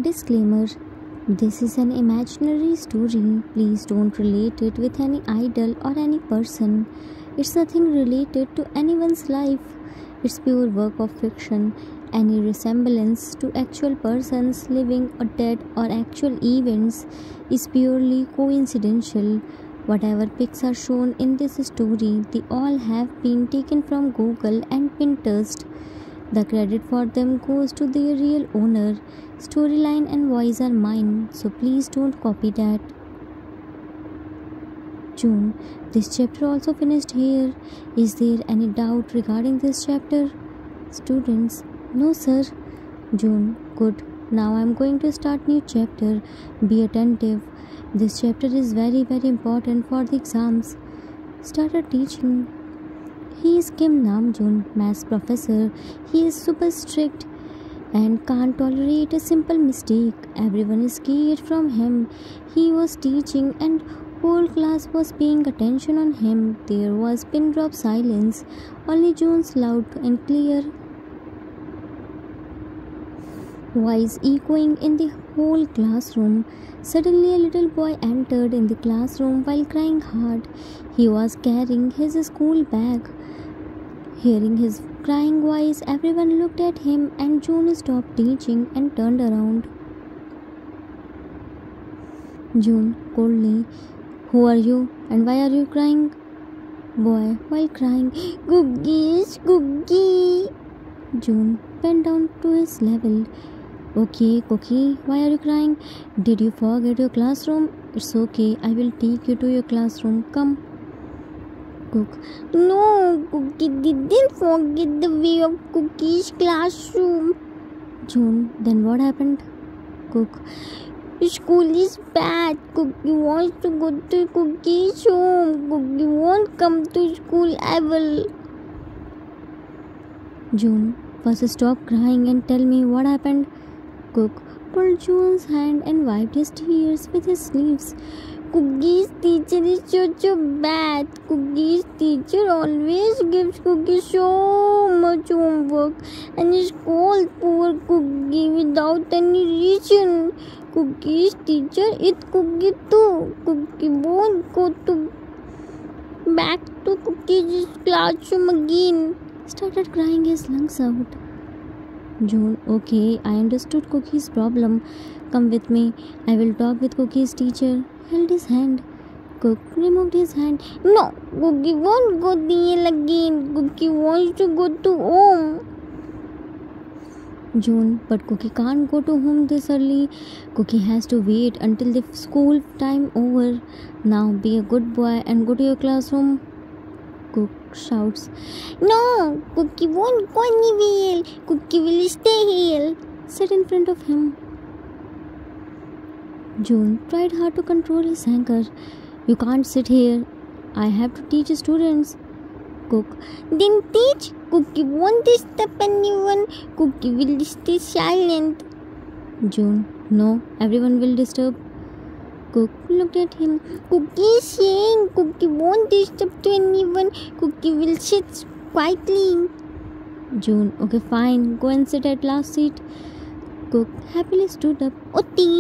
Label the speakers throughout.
Speaker 1: Disclaimer: this is an imaginary story. Please don't relate it with any idol or any person. It's nothing related to anyone's life. It's pure work of fiction. Any resemblance to actual persons, living or dead, or actual events is purely coincidental. Whatever pics are shown in this story, they all have been taken from Google and Pinterest. The credit for them goes to their real owner. Storyline and voice are mine, so please don't copy that. June. This chapter also finished here. Is there any doubt regarding this chapter? Students. No, sir. June. Good. Now I am going to start new chapter. Be attentive. This chapter is very important for the exams. Started teaching. He is Kim Namjoon, maths professor. He is super strict and can't tolerate a simple mistake. Everyone is scared from him. He was teaching and whole class was paying attention on him. There was pin drop silence. Only June's loud and clear voice echoing in the whole classroom. Suddenly a little boy entered in the classroom while crying hard. He was carrying his school bag. Hearing his crying voice, everyone looked at him and June stopped teaching and turned around. June coldly, "Who are you and why are you crying?" Boy, while crying, "Cookies, cookie." June bent down to his level. "Okay, Cookie, why are you crying? Did you forget your classroom? It's okay, I will take you to your classroom. Come." Cook. "No, Cookie didn't forget the way of Cookie's classroom." June. "Then what happened?" Cook. "School is bad. Cookie wants to go to Cookie's home. Cookie won't come to school ever." June. "First stop crying and tell me what happened." Cook pulled June's hand and wiped his tears with his sleeves. "Cookie's teacher is so bad. Cookie's teacher always gives Cookie so much homework and scolds poor Cookie without any reason. Cookie's teacher is Cookie too. Cookie won't go back to Cookie's classroom again." Started crying his lungs out. June. "Okay, I understood Cookie's problem. Come with me. I will talk with Cookie's teacher." Held his hand. Cook removed his hand. "No, Cookie won't go there again. Cookie wants to go to home." June. "But Cookie can't go to home this early. Cookie has to wait until the school time over. Now be a good boy and go to your classroom." Cook shouts. "No, Cookie won't go anywhere. Cookie will stay here." Sit in front of him. June tried hard to control his anger. "You can't sit here. I have to teach students." Cook. "Then teach. Cookie won't disturb anyone. Cookie will stay silent." June. "No, everyone will disturb." Cook looked at him. "Cookie is saying Cookie won't disturb to anyone. Cookie will sit quietly." June. "Okay, fine. Go and sit at last seat." Cook happily stood up. "Oti."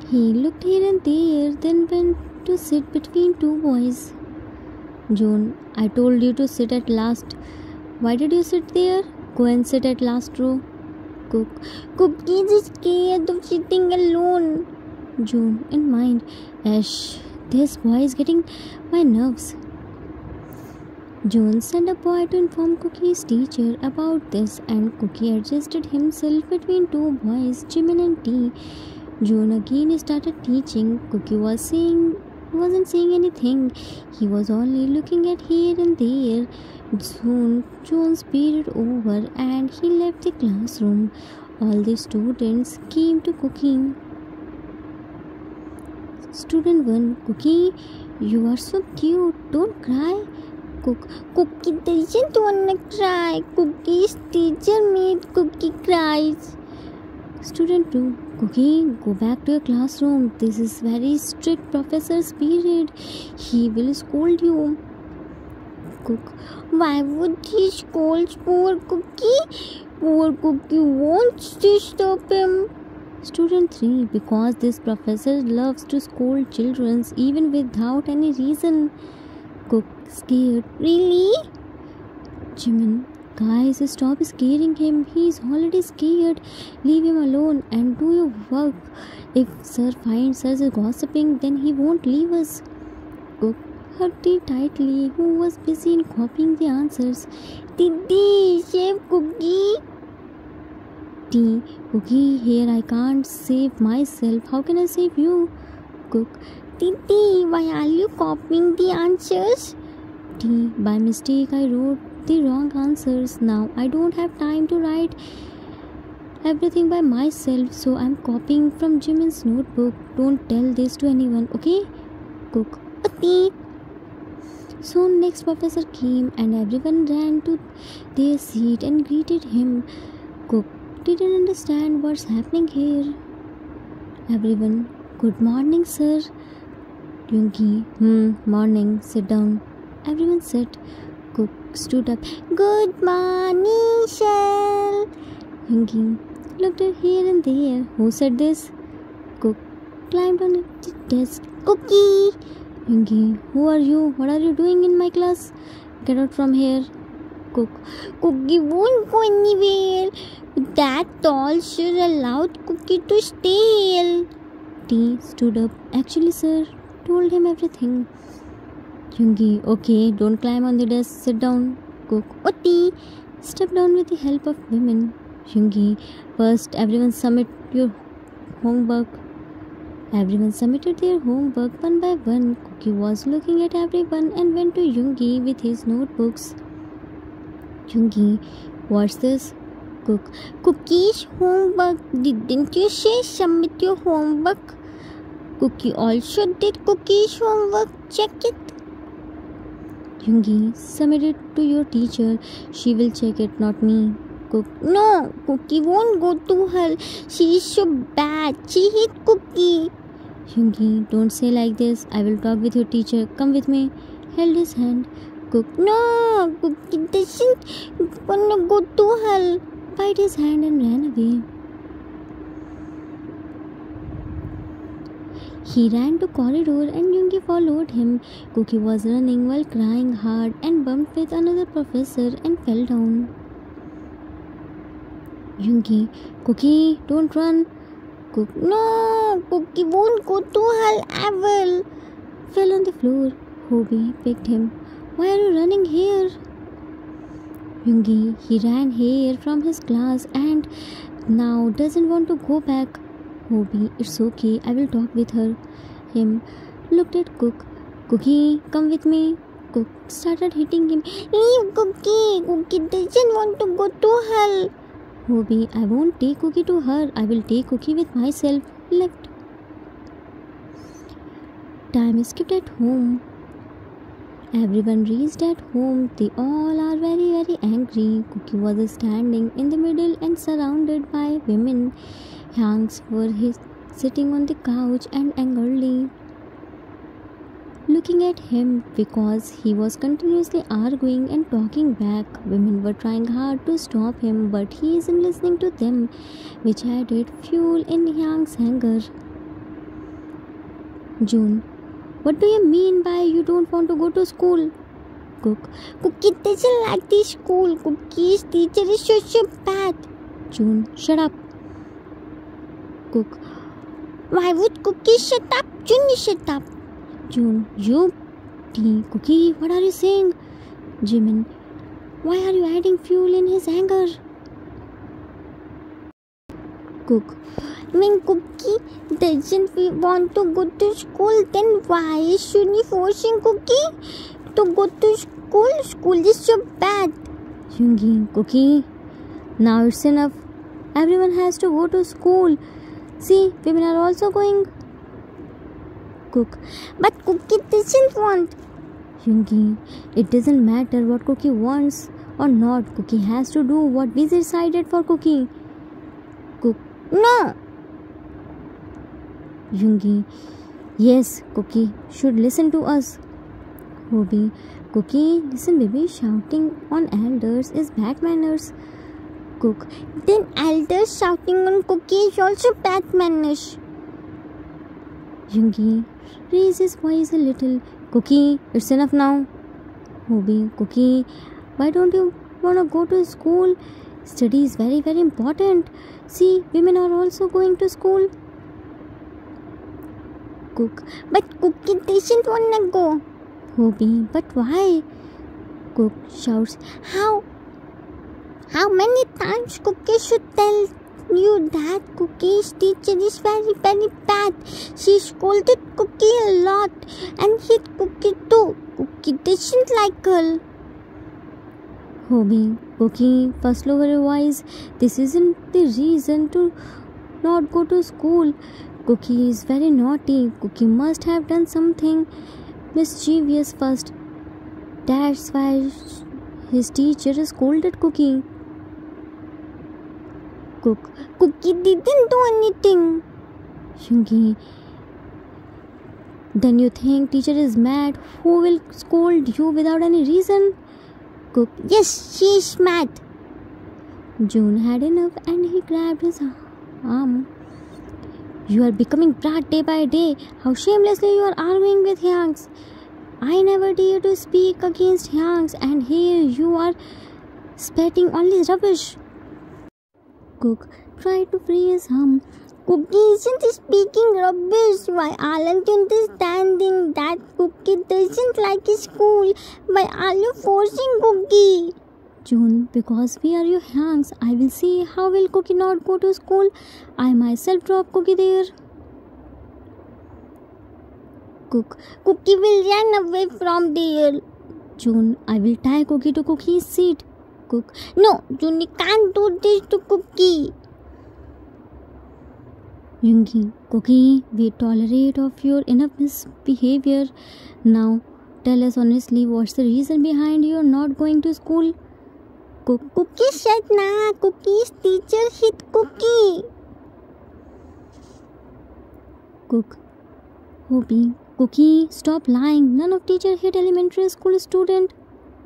Speaker 1: He looked here and there, then went to sit between two boys. June. "I told you to sit at last. Why did you sit there? Go and sit at last row." Cook. "Cookie is scared of sitting alone." June in mind. "Ash, this boy is getting my nerves." June sent a boy to inform Cookie's teacher about this, and Cookie adjusted himself between two boys, Jimin and T. June again started teaching. Cookie wasn't saying anything. He was only looking at here and there. Soon June's period over and he left the classroom. All the students came to Cookie. Student 1. "Cookie, you are so cute. Don't cry." Cook. "Cookie doesn't wanna cry. Cookie's teacher made Cookie cries." Student 2. "Cookie, go back to your classroom. This is very strict professor's period. He will scold you." Cook. "Why would he scold poor Cookie? Poor Cookie wants to stop him. Student 3. Because this professor loves to scold children even without any reason. Cook scared. Really? Jimin. Guys, stop scaring him. He is already scared. Leave him alone and do your work. If sir finds us gossiping, then he won't leave us. Cook hugged Tea tightly, who was busy in copying the answers. Didi, save Cookie. Tea. Cookie, here I can't save myself. How can I save you? Cook. Didi, why are you copying the answers? Tea. By mistake I wrote the wrong answers. Now I don't have time to write everything by myself, so I'm copying from Jimin's notebook. Don't tell this to anyone, okay? Cook. Okay. Soon next professor came and everyone ran to their seat and greeted him. Cook didn't understand what's happening here. Everyone. Good morning, sir. Yoongi. Morning. Sit down. Everyone sat. Cook stood up. Good morning, Shell. Yoongi looked at here and there. Who said this? Cook climbed on the desk. Cookie. Yoongi. Who are you? What are you doing in my class? Get out from here. Cook. Cookie won't go anywhere. That tall sir allowed Cookie to stay. Tea stood up. Actually, sir told him everything. Yoongi. Okay, don't climb on the desk. Sit down. Cook. Tea. Step down with the help of women. Yoongi. First, everyone submit your homework. Everyone submitted their homework one by one. Cookie was looking at everyone and went to Yoongi with his notebooks. Yoongi. What's this? Cook. Cookie's homework. Didn't you say submit your homework? Cookie also did Cookie's homework. Check it. Yoongi. Submit it to your teacher. She will check it, not me. Cook. No, Cookie won't go to her. She is so bad. She hit Cookie. Yoongi. Don't say like this. I will talk with your teacher. Come with me. Held his hand. Cook. No, Cookie doesn't wanna go to her. Bite his hand and ran away. He ran to corridor and Yoongi followed him. Cookie was running while crying hard and bumped with another professor and fell down. Yoongi. Cookie, don't run. Cook. No, Cookie won't go to hell ever. Fell on the floor. Hobie picked him. Why are you running here? Yoongi. He ran here from his class and now doesn't want to go back. Hobie. It's okay. I will talk with her. Him. Looked at Cook. Cookie, come with me. Cook started hitting him. Leave Cookie. Cookie doesn't want to go to hell. Hobie. I won't take Cookie to her. I will take Cookie with myself. Left. Time skipped at home. Everyone reached at home. They all are very, very angry. Cookie was standing in the middle and surrounded by women. Hanks were sitting on the couch and angrily looking at him because he was continuously arguing and talking back. Women were trying hard to stop him, but he isn't listening to them, which added fuel in Hank's anger. June. What do you mean by you don't want to go to school? Cook. Cookie doesn't like the school. Cookie's teacher is so bad. June. Shut up. Cook. Why would Cookie shut up? June, shut up. June. You. Tea. Cookie, what are you saying? Jimin. Why are you adding fuel in his anger? Cook. When Cookie doesn't want to go to school, then why should he forcing Cookie to go to school? School is so bad. Yoongi. Cookie, now it's enough. Everyone has to go to school. See, women are also going. Cook. But Cookie doesn't want. Yoongi. It doesn't matter what Cookie wants or not. Cookie has to do what we decided for Cookie. Cook. No. Yoongi. Yes, Cookie should listen to us. Hobie. Cookie, listen baby, shouting on elders is bad manners. Cook. Then elders shouting on Cookie is also bad manners. Yoongi raised his voice a little. Cookie, it's enough now. Hobie, Cookie, why don't you wanna go to school? Study is very, very important. See, women are also going to school. Cook, but Cookie doesn't wanna go. Hobie, but why? Cook shouts, How many times Cookie should tell you that Cookie's teacher is very, very bad? She scolded Cookie a lot and hit Cookie too. Cookie doesn't like her. Hobie, Cookie, first lower your voice. This isn't the reason to not go to school. Cookie is very naughty. Cookie must have done something mischievous first. That's why his teacher scolded Cookie. Cook, Cookie didn't do anything. Yoongi, then you think teacher is mad? Who will scold you without any reason? Cook, yes, she is mad. June had enough and he grabbed his arm. You are becoming brat day by day. How shamelessly you are arguing with Hyungs. I never dare to speak against Hyungs, and here you are spitting only rubbish. Cook tried to free his arm. Cookie isn't speaking rubbish. Why aren't you understanding that Cookie doesn't like school? Why are you forcing Cookie? June, because we are your Hyungs, I will see how will Cookie not go to school. I myself drop Cookie there. Cook, Cookie will run away from there. June, I will tie Cookie to Cookie's seat. Cook, no, June can't do this to Cookie. Yoongi, Cookie, we tolerate of your enough misbehavior. Now, tell us honestly, what's the reason behind your not going to school? Cook, Cookie said nah, Cookie's teacher hit Cookie. Cook, Hobie, Cookie, stop lying. None of teacher hit elementary school student.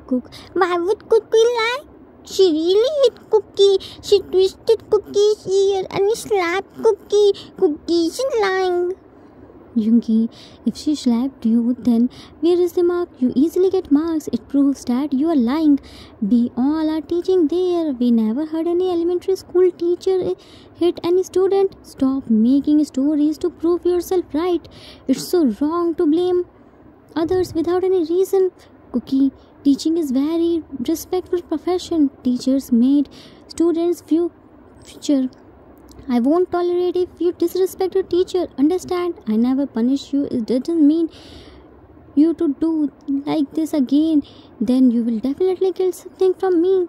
Speaker 1: Cook, why would Cookie lie? She really hit Cookie. She twisted Cookie's ear and slapped Cookie. Cookie isn't lying. Yoongi, if she slapped you, then where is the mark? You easily get marks. It proves that you are lying. We all are teaching there. We never heard any elementary school teacher hit any student. Stop making stories to prove yourself right. It's so wrong to blame others without any reason. Cookie, teaching is very respectful profession. Teachers made students future. I won't tolerate if you disrespect a teacher. Understand? I never punish you. It doesn't mean you to do like this again. Then you will definitely get something from me.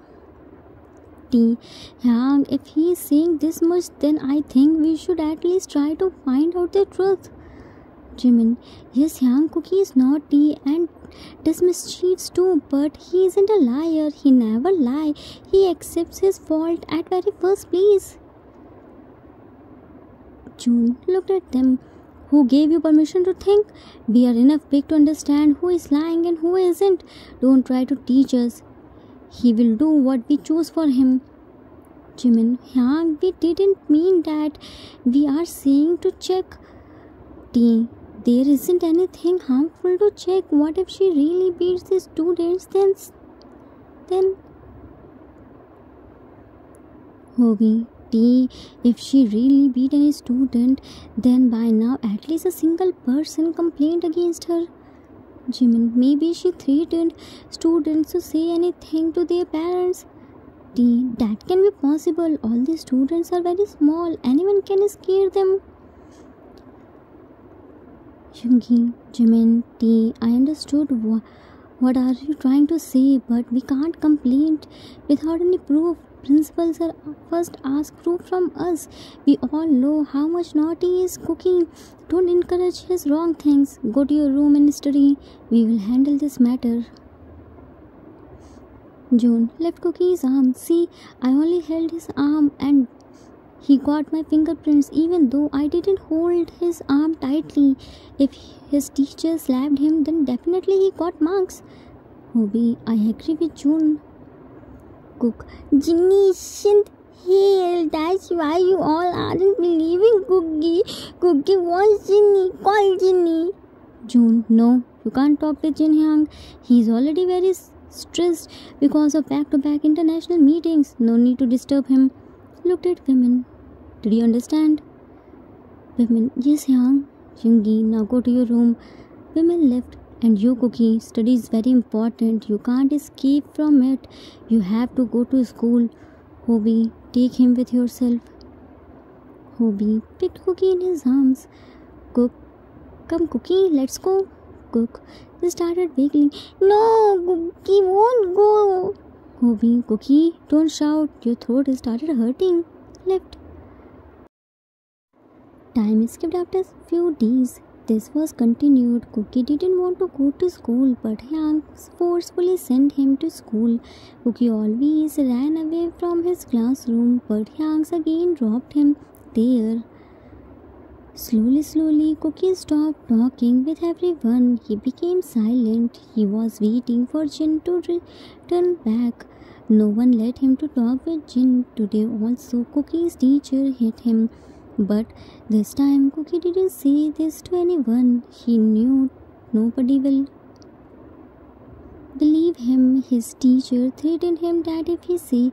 Speaker 1: T. Hyung, if he is saying this much, then I think we should at least try to find out the truth. Jimin, yes, Hyung, Cookie is naughty and does mischiefs too, but he isn't a liar. He never lie. He accepts his fault at very first place. June looked at them. Who gave you permission to think? We are enough big to understand who is lying and who isn't. Don't try to teach us. He will do what we choose for him. Jimin, Hyung, we didn't mean that. We are saying to check. T. There isn't anything harmful to check. What if she really beats the students? Then Hobie, T. If she really beat any student, then by now at least a single person complained against her. Jimin, maybe she threatened students to say anything to their parents. T. That can be possible. All the students are very small. Anyone can scare them. Yoongi, Jimin, T. I understood what are you trying to say, but we can't complain without any proof. Principals are first ask proof from us. We all know how much naughty is Cookie. Don't encourage his wrong things. Go to your room and study. We will handle this matter. June left Cookie's arm. See, I only held his arm and he got my fingerprints even though I didn't hold his arm tightly. If his teacher slapped him, then definitely he got marks. Hobie, I agree with June. Cook, Jinny isn't Hell, that's why you all aren't believing Cookie. Cookie wants Ginny. Call Ginny. June, no, you can't talk to Jin Hyang. He's already very stressed because of back-to-back international meetings. No need to disturb him. Looked at women. Did you understand? Women, yes, Hyang. Jungi, now go to your room. Women left. And you, Cookie, study is very important. You can't escape from it. You have to go to school. Hobie, take him with yourself. Hobie picked Cookie in his arms. Cook, come Cookie, let's go. Cook started wiggling. No, Cookie won't go. Hobie, Cookie, don't shout. Your throat started hurting. Left. Time skipped after a few days. This was continued. Cookie didn't want to go to school, but Hyang forcefully sent him to school. Cookie always ran away from his classroom, but Hyang again dropped him there. Slowly, Cookie stopped talking with everyone. He became silent. He was waiting for Jin to return back. No one let him to talk with Jin. Today also, Cookie's teacher hit him. But this time Cookie didn't say this to anyone. He knew nobody will believe him. His teacher threatened him that if he says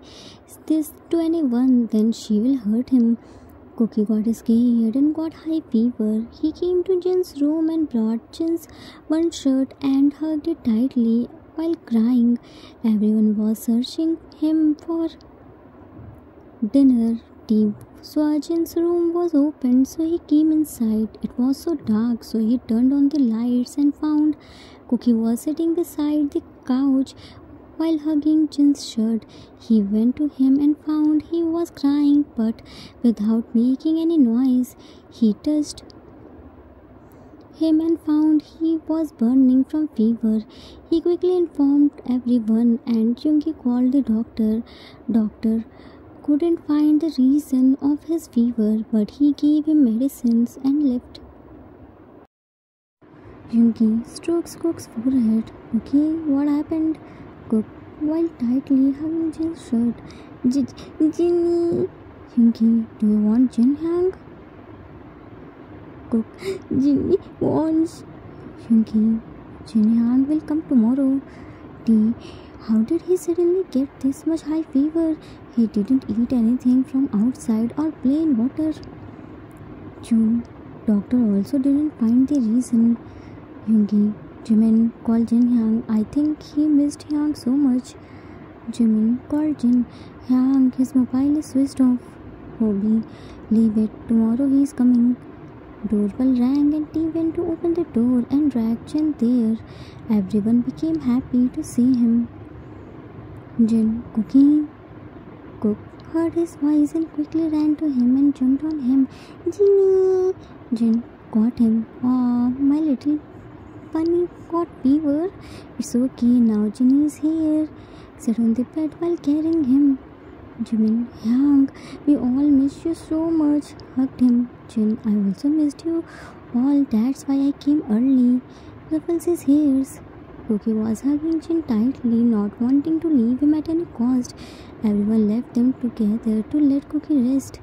Speaker 1: this to anyone, then she will hurt him. Cookie got scared and got high fever. He came to Jin's room and brought Jin's one shirt and hugged it tightly while crying. Everyone was searching him for dinner. Jin's room was open, so he came inside. It was so dark, so he turned on the lights and found Cookie was sitting beside the couch while hugging Jin's shirt. He went to him and found he was crying, but without making any noise. He touched him and found he was burning from fever. He quickly informed everyone and Jungi called the doctor. Doctor couldn't find the reason of his fever, but he gave him medicines and left. Jungi strokes Cook's forehead. Okay, what happened? Cook, while tightly hugging Jin's shirt. Jinny. Jungi, do you want Jin Hyang? Cook, Jinny wants. Jungi, Jin Hyang will come tomorrow. Tea. How did he suddenly get this much high fever? He didn't eat anything from outside or plain water. June. Doctor also didn't find the reason. Jungi. Jimin, call Jin Hyang. I think he missed Hyang so much. Jimin, call Jin. Hyang, his mobile is switched off. Hobie, leave it. Tomorrow he is coming. Doorbell rang and T went to open the door and dragged Jin there. Everyone became happy to see him. Jin, Cookie. Cook heard his voice and quickly ran to him and jumped on him. Jinny. Jin caught him. Oh, my little bunny got fever. It's okay, now Jinny is here. Sat on the bed while carrying him. Jimin, Hyang, we all missed you so much. Hugged him. Jin, I also missed you all. That's why I came early. Ruffles his hairs. Cookie was hugging Jin tightly, not wanting to leave him at any cost. Everyone left them together to let Cookie rest.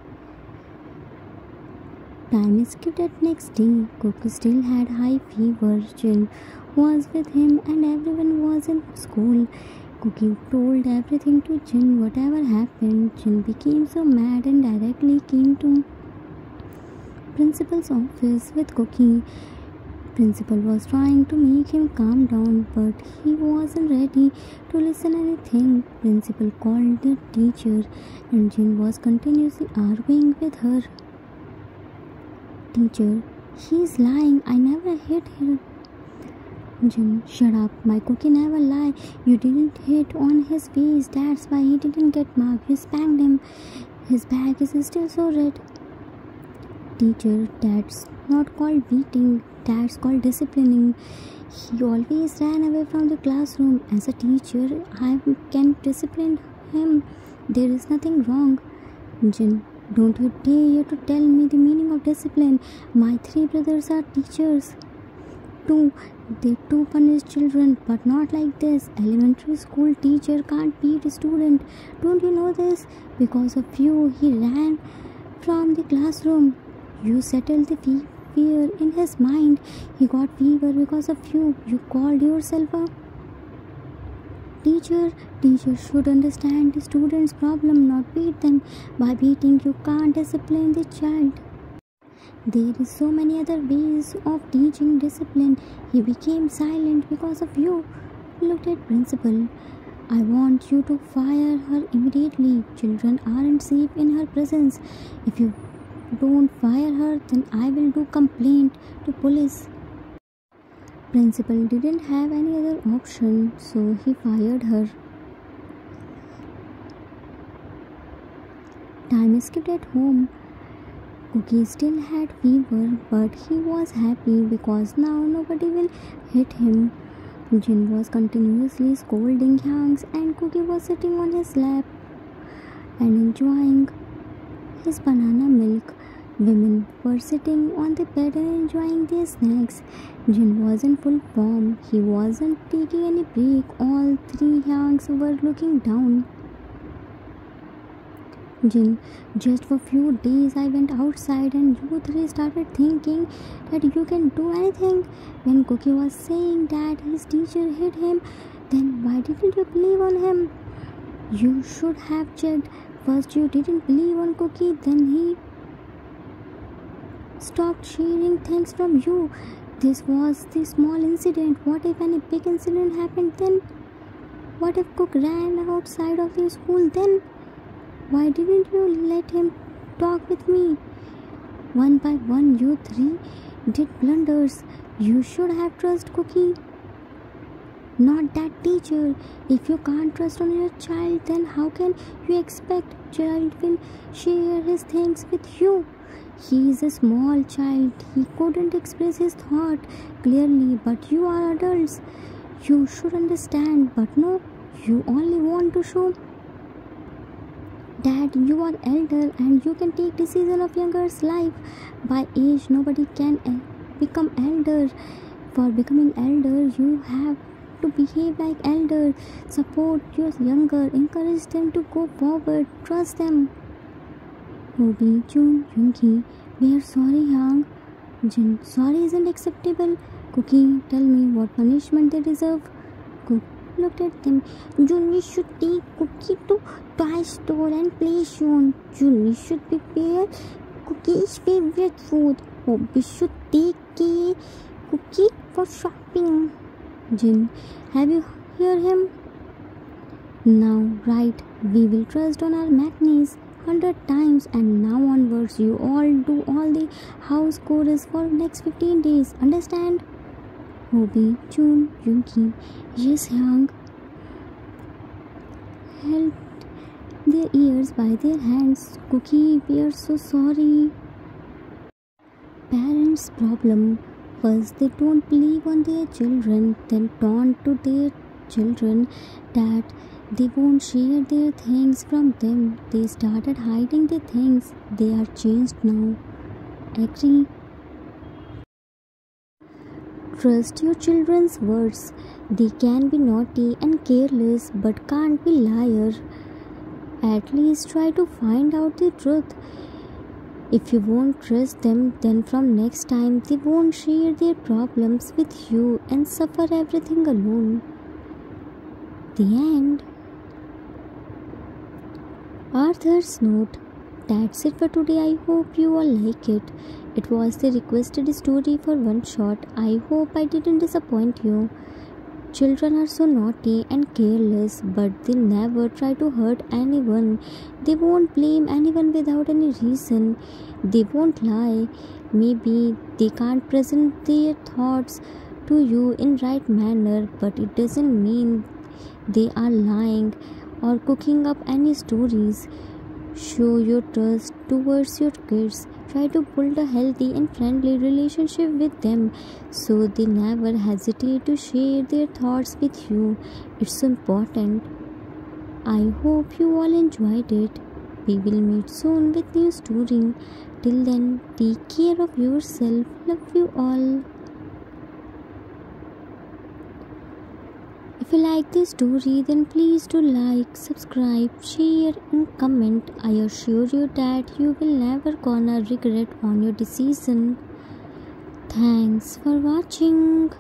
Speaker 1: Time skipped at next day. Cookie still had high fever. Jin was with him and everyone was in school. Cookie told everything to Jin, whatever happened. Jin became so mad and directly came to principal's office with Cookie. Principal was trying to make him calm down, but he wasn't ready to listen anything. Principal called the teacher and Jin was continuously arguing with her. Teacher, he's lying. I never hit him. Jin, shut up. My Cookie never lie. You didn't hit on his face. That's why he didn't get marked. You spanked him. His back is still so red. Teacher, that's not called beating. That's called disciplining. He always ran away from the classroom. As a teacher, I can discipline him. There is nothing wrong. Jin, don't you dare to tell me the meaning of discipline. My 3 brothers are teachers. too. They too punish children, but not like this. Elementary school teacher can't beat a student. Don't you know this? Because of you, he ran from the classroom. You settled the fear in his mind. He got fever because of you. You called yourself a teacher. Teachers should understand the student's problem, not beat them. By beating, you can't discipline the child. There is so many other ways of teaching discipline. He became silent because of you. Looked at principal. I want you to fire her immediately. Children aren't safe in her presence. If you don't fire her, then I will do complaint to police. Principal didn't have any other option, so he fired her. Time skipped at home. Cookie still had fever, but he was happy because now nobody will hit him. Jin was continuously scolding Hyungs, and Cookie was sitting on his lap and enjoying his banana milk. Women were sitting on the bed and enjoying their snacks. Jin was in full form. He wasn't taking any break. All three Hyungs were looking down. Jin, just for few days I went outside and you three started thinking that you can do anything. When Cookie was saying that his teacher hit him, then why didn't you believe on him? You should have checked. First you didn't believe on Cookie, then he stopped sharing things from you. This was the small incident. What if any big incident happened then? What if Cook ran outside of the school then? Why didn't you let him talk with me? One by one, you three did blunders. You should have trusted Cookie, not that teacher. If you can't trust on your child, then how can you expect child will share his things with you? He is a small child. He couldn't express his thought clearly, but you are adults. You should understand, but no, you only want to show that you are elder and you can take decision of younger's life. By age, nobody can become elder. For becoming elder, you have to behave like elder. Support your younger. Encourage them to go forward. Trust them. Ruby, June, Yoongi, we are sorry, Hyung. Jin, sorry isn't acceptable. Cookie, tell me what punishment they deserve. Cook looked at them. Jun, should take Cookie to toy store and play Sean. Jun should prepare Cookie's favorite food. Bobby should take Cookie for shopping. Jin, have you heard him? Now, right, we will trust on our Magnies 100 times, and now onwards you all do all the house chores for next 15 days. Understand? Ruby, June, Yoongi, yes, Hyung, held their ears by their hands. Cookie, we are so sorry. Parents' problem. First, they don't believe on their children, then taunt to their children that they won't share their things from them. They started hiding their things. They are changed now. Agree? Trust your children's words. They can be naughty and careless but can't be liars. At least try to find out the truth. If you won't trust them, then from next time they won't share their problems with you and suffer everything alone. The end. Arthur's note. That's it for today. I hope you all like it. It was the requested story for one shot. I hope I didn't disappoint you. Children are so naughty and careless, but they never try to hurt anyone. They won't blame anyone without any reason. They won't lie. Maybe they can't present their thoughts to you in right manner, but it doesn't mean they are lying or cooking up any stories. Show your trust towards your kids. Try to build a healthy and friendly relationship with them so they never hesitate to share their thoughts with you. It's so important. I hope you all enjoyed it. We will meet soon with new story. Till then, take care of yourself. Love you all. you like this story, then please do like, subscribe, share and comment. I assure you that you will never gonna regret on your decision. Thanks for watching.